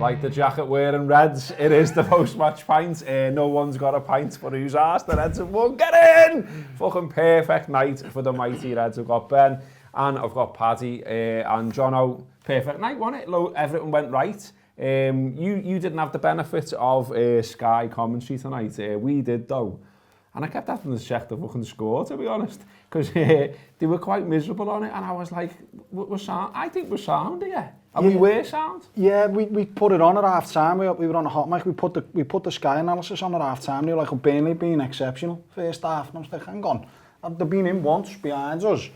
like the jacket wearing Reds. It is the post-match pint. No one's got a pint, but who's asked? The Reds have won. Get in! Fucking perfect night for the mighty Reds. I've got Ben and I've got Paddy and Jono. Perfect night, wasn't it? Everything went right. You didn't have the benefit of Sky commentary tonight. We did though. And I kept having to check the fucking score, to be honest, because they were quite miserable on it, and I was like, I think we're sound here. And we were sound. Yeah, we put it on at half time. We were on a hot mic. We put the Sky analysis on at half time. They were like, Burnley being exceptional first half. And I was like, hang on, they've been in once behind us.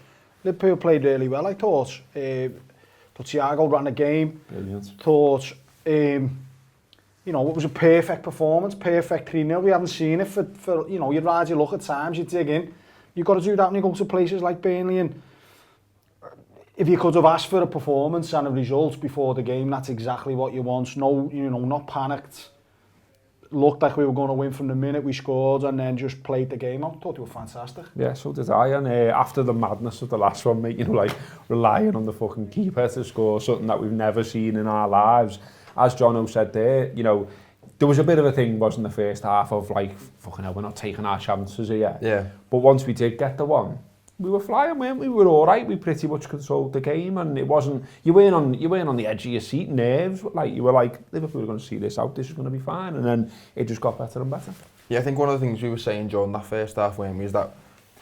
Liverpool played really well, I thought. Thiago ran the game. Brilliant. Thought, you know, it was a perfect performance, perfect 3-0. We haven't seen it for you know, you'd rather look at times, you dig in. You've got to do that when you go to places like Burnley, and if you could have asked for a performance and a result before the game, that's exactly what you want. No, you know, not panicked. Looked like we were going to win from the minute we scored, and then just played the game out. Thought they were fantastic. Yeah, so did I. And after the madness of the last one, mate, you know, like relying on the fucking keeper to score something that we've never seen in our lives. As Jono said there, you know, there was a bit of a thing, wasn't the first half, of like, fucking hell, we're not taking our chances here. Yeah. But once we did get the one, we were flying, weren't we? We were all right. We pretty much controlled the game, and it wasn't. You weren't on the edge of your seat, nerves. Like you were like, Liverpool are going to see this out. This is going to be fine, and then it just got better and better. Yeah, I think one of the things we were saying during that first half, weren't we, is that,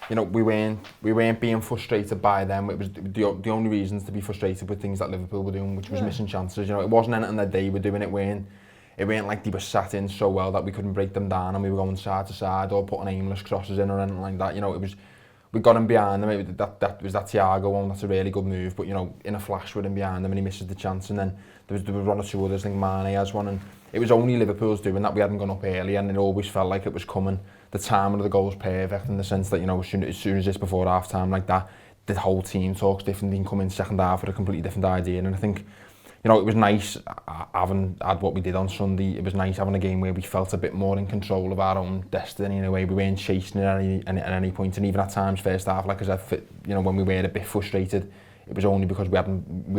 you know, we weren't being frustrated by them. It was the only reasons to be frustrated with things that Liverpool were doing, which was missing chances. You know, it wasn't anything that they were doing. It weren't like they were sat in so well that we couldn't break them down, and we were going side to side or putting aimless crosses in or anything like that. You know, it was. We got him behind them. That was that Thiago one. That's a really good move. But you know, in a flash with him behind them, and he misses the chance. And then there was one or two others. I think Mane has one, and it was only Liverpool's doing that. We hadn't gone up early, and it always felt like it was coming. The timing of the goal was perfect in the sense that, you know, as soon as it's before half time like that, the whole team talks different. They can come in second half with a completely different idea. And I think, you know, it was nice having had what we did on Sunday. It was nice having a game where we felt a bit more in control of our own destiny in a way. We weren't chasing it at any point, and even at times first half, like I said, you know, when we were a bit frustrated, it was only because we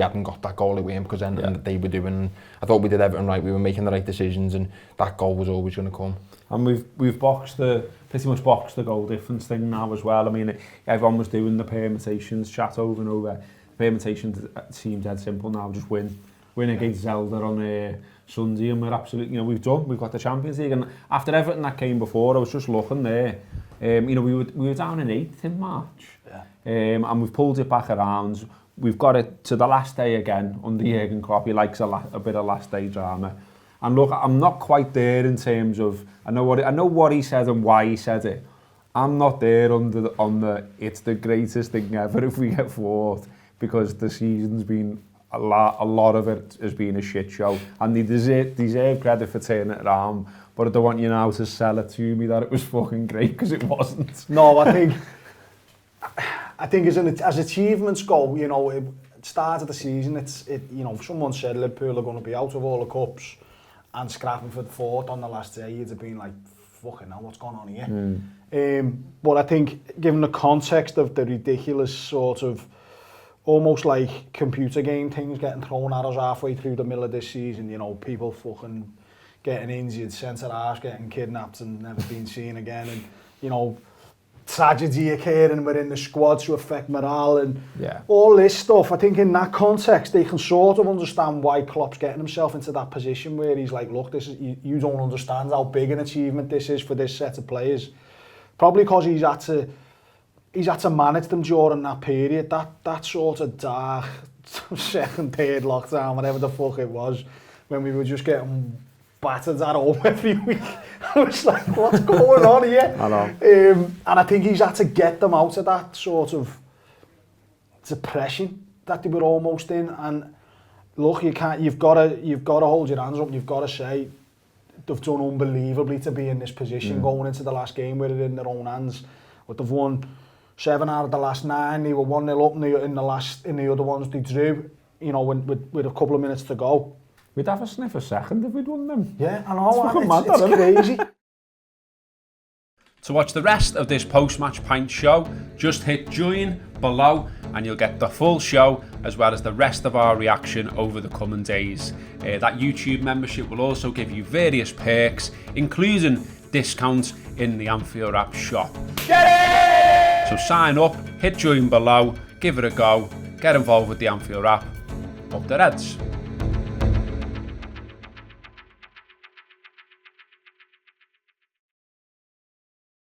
hadn't got that goal. It weren't because then they were doing. I thought we did everything right. We were making the right decisions, and that goal was always going to come. And we've pretty much boxed the goal difference thing now as well. I mean, everyone was doing the permutations chat over and over. Permutations seems dead simple now. Just win against Zelda on Sunday, and we're absolutely, you know, we've got the Champions League. And after everything that came before, I was just looking there. You know, we were down in 8th in March, and we've pulled it back around. We've got it to the last day again under Jurgen Klopp. He likes a bit of last day drama. And look, I'm not quite there in terms of I know what he said and why he said it. I'm not there on the it's the greatest thing ever if we get fourth, because the season's been a lot of it has been a shit show, and they deserve credit for turning it around. But I don't want you now to sell it to me that it was fucking great, because it wasn't. No, I think as achievements go, you know, it start of the season, you know, someone said Liverpool are going to be out of all the cups and scrapping for the fourth on the last day. You'd have been like, fucking hell, what's going on here? But I think, given the context of the ridiculous sort of almost like computer game things getting thrown at us halfway through the middle of this season, you know, people fucking getting injured, centre-halves getting kidnapped and never been seen again, and, you know, tragedy occurring within the squad to affect morale and all this stuff. I think in that context, they can sort of understand why Klopp's getting himself into that position where he's like, look, this is, you don't understand how big an achievement this is for this set of players. Probably because he's had to manage them during that period, that sort of dark second, third lockdown, whatever the fuck it was, when we were just getting battered at home every week. I was like, what's going on here? I know. And I think he's had to get them out of that sort of depression that they were almost in. And look, you've got to hold your hands up. You've got to say they've done unbelievably to be in this position going into the last game with it in their own hands. But they've won 7 out of the last 9. They were 1-0 up in the other ones they drew, you know, with a couple of minutes to go. We'd have a sniff a second if we'd won them. Yeah, I know, it's crazy. To watch the rest of this post-match pint show, just hit join below, and you'll get the full show as well as the rest of our reaction over the coming days. That YouTube membership will also give you various perks, including discounts in the Anfield Wrap shop. So sign up, hit join below, give it a go, get involved with the Anfield Wrap. Up the Reds.